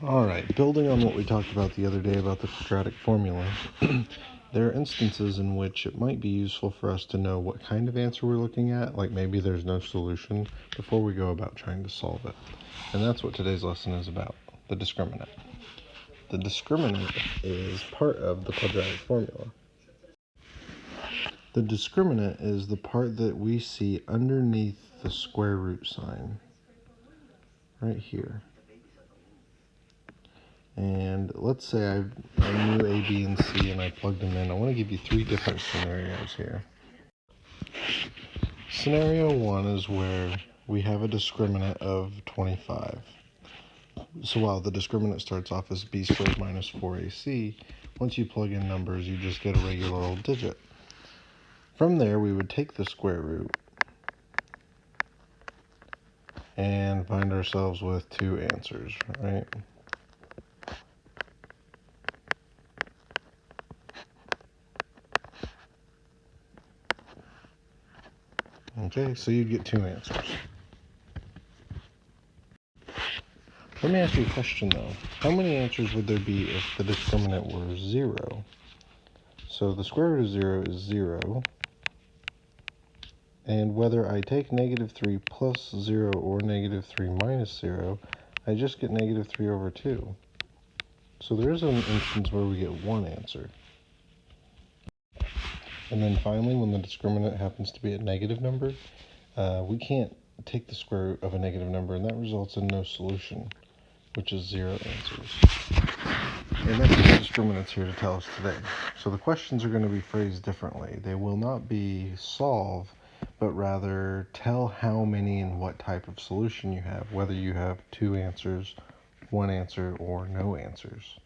Alright, building on what we talked about the other day about the quadratic formula, there are instances in which it might be useful for us to know what kind of answer we're looking at, like maybe there's no solution, before we go about trying to solve it. And that's what today's lesson is about, the discriminant. The discriminant is part of the quadratic formula. The discriminant is the part that we see underneath the square root sign, right here. And let's say I knew A, B, and C and I plugged them in. I want to give you three different scenarios here. Scenario 1 is where we have a discriminant of 25. So while the discriminant starts off as b squared minus 4ac, once you plug in numbers, you just get a regular old digit. From there, we would take the square root and find ourselves with two answers, right? Okay, so you'd get two answers. Let me ask you a question though. How many answers would there be if the discriminant were 0? So the square root of 0 is 0. And whether I take negative 3 plus 0 or negative 3 minus 0, I just get negative 3 over 2. So there is an instance where we get one answer. And then finally, when the discriminant happens to be a negative number, we can't take the square root of a negative number, and that results in no solution, which is 0 answers. And that's what the discriminant's here to tell us today. So the questions are going to be phrased differently. They will not be solve, but rather tell how many and what type of solution you have, whether you have two answers, one answer, or no answers.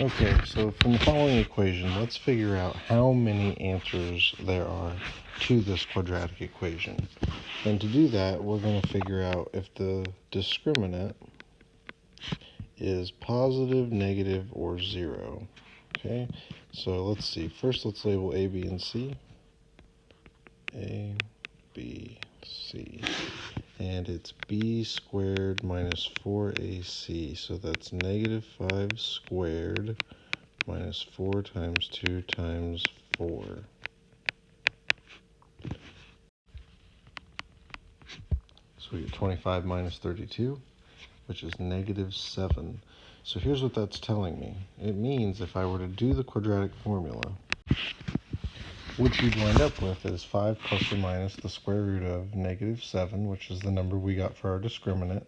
Okay, so from the following equation, let's figure out how many answers there are to this quadratic equation. And to do that, we're going to figure out if the discriminant is positive, negative, or 0. Okay, so let's see. First, let's label A, B, and C. A, B, C. And it's b squared minus 4ac. So that's negative 5 squared minus 4 times 2 times 4. So we get 25 minus 32, which is negative 7. So here's what that's telling me. It means if I were to do the quadratic formula, what you'd wind up with is 5 plus or minus the square root of negative 7, which is the number we got for our discriminant,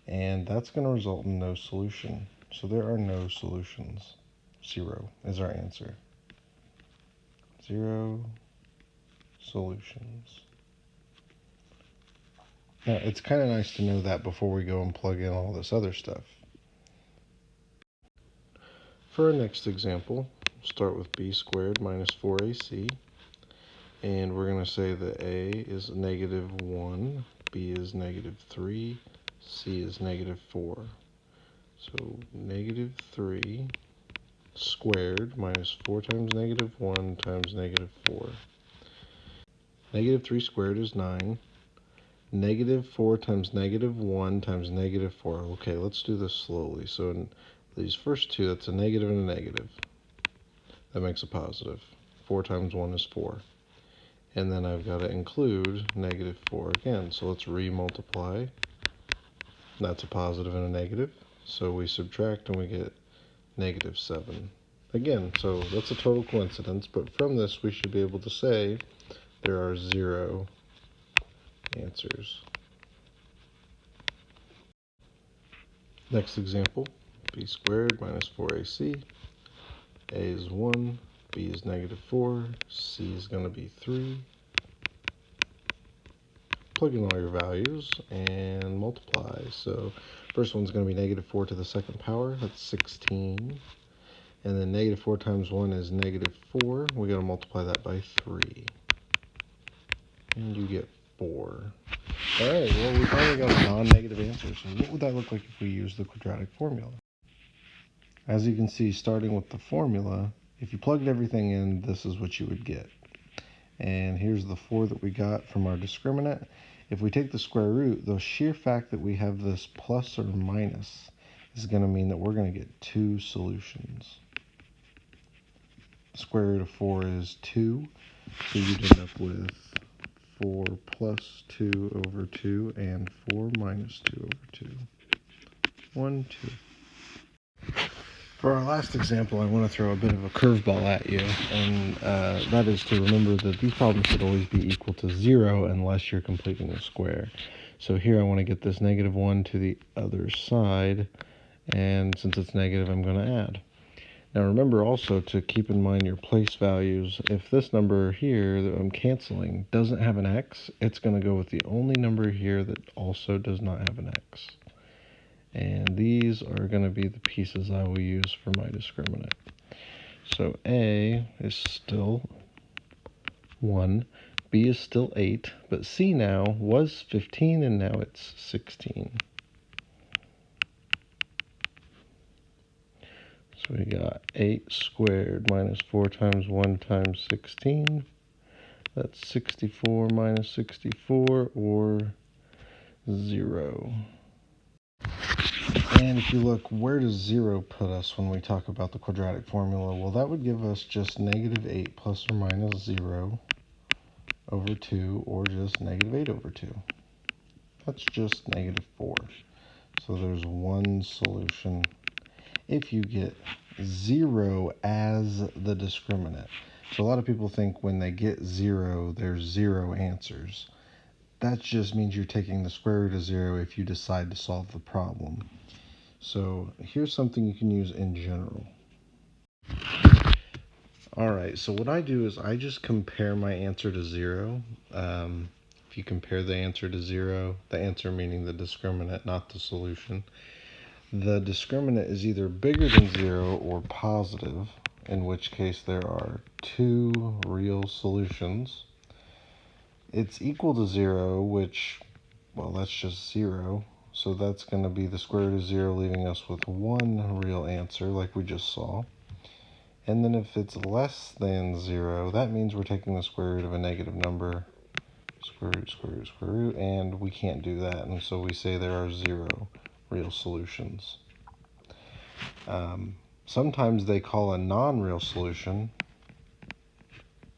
and that's going to result in no solution. So there are no solutions. 0 is our answer. 0 solutions. Now, it's kind of nice to know that before we go and plug in all this other stuff. For our next example, we'll start with b squared minus 4ac. And we're going to say that a is negative 1, b is negative 3, c is negative 4. So negative 3 squared minus 4 times negative 1 times negative 4. Negative 3 squared is 9. Negative 4 times negative 1 times negative 4. Okay, let's do this slowly. So in these first two, that's a negative and a negative. That makes a positive. 4 times 1 is 4. And then I've got to include negative 4 again. So let's re-multiply. That's a positive and a negative. So we subtract and we get negative 7. Again, so that's a total coincidence, but from this we should be able to say there are 0 answers. Next example, b squared minus 4ac. A is 1, b is negative 4, c is going to be 3. Plug in all your values and multiply. So first one's going to be negative 4 to the second power, that's 16. And then negative 4 times 1 is negative 4. We got to multiply that by 3. And you get 4. Alright, well we finally got a non-negative answer. So what would that look like if we use the quadratic formula? As you can see, starting with the formula, if you plugged everything in, this is what you would get. And here's the 4 that we got from our discriminant. If we take the square root, the sheer fact that we have this plus or minus is going to mean that we're going to get two solutions. The square root of 4 is 2, so you'd end up with 4 plus 2 over 2 and 4 minus 2 over 2. 1, 2. For our last example, I want to throw a bit of a curveball at you, and that is to remember that these problems should always be equal to 0 unless you're completing a square. So here I want to get this negative 1 to the other side, and since it's negative, I'm going to add. Now remember also to keep in mind your place values. If this number here that I'm canceling doesn't have an x, it's going to go with the only number here that also does not have an x. And these are going to be the pieces I will use for my discriminant. So A is still 1, B is still 8, but C now was 15 and now it's 16. So we got 8 squared minus 4 times 1 times 16. That's 64 minus 64, or 0. And if you look, where does 0 put us when we talk about the quadratic formula? Well, that would give us just negative 8 plus or minus 0 over 2, or just negative 8 over 2. That's just negative 4. So there's one solution if you get 0 as the discriminant. So a lot of people think when they get 0, there's 0 answers. That just means you're taking the square root of 0 if you decide to solve the problem. So here's something you can use in general. Alright, so what I do is I just compare my answer to 0. If you compare the answer to 0, the answer meaning the discriminant, not the solution, the discriminant is either bigger than 0 or positive, in which case there are two real solutions. It's equal to 0, which, well, that's just 0. So that's going to be the square root of 0, leaving us with one real answer, like we just saw. And then if it's less than 0, that means we're taking the square root of a negative number, square root, square root, square root, and we can't do that. And so we say there are 0 real solutions. Sometimes they call a non-real solution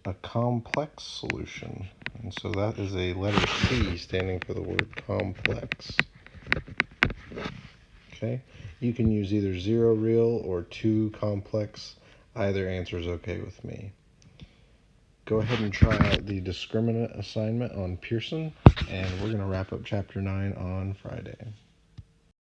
a complex solution. And so that is a letter C standing for the word complex. Okay, you can use either 0 real or 2 complex. Either answer is okay with me. Go ahead and try out the discriminant assignment on Pearson, and we're going to wrap up Chapter 9 on Friday.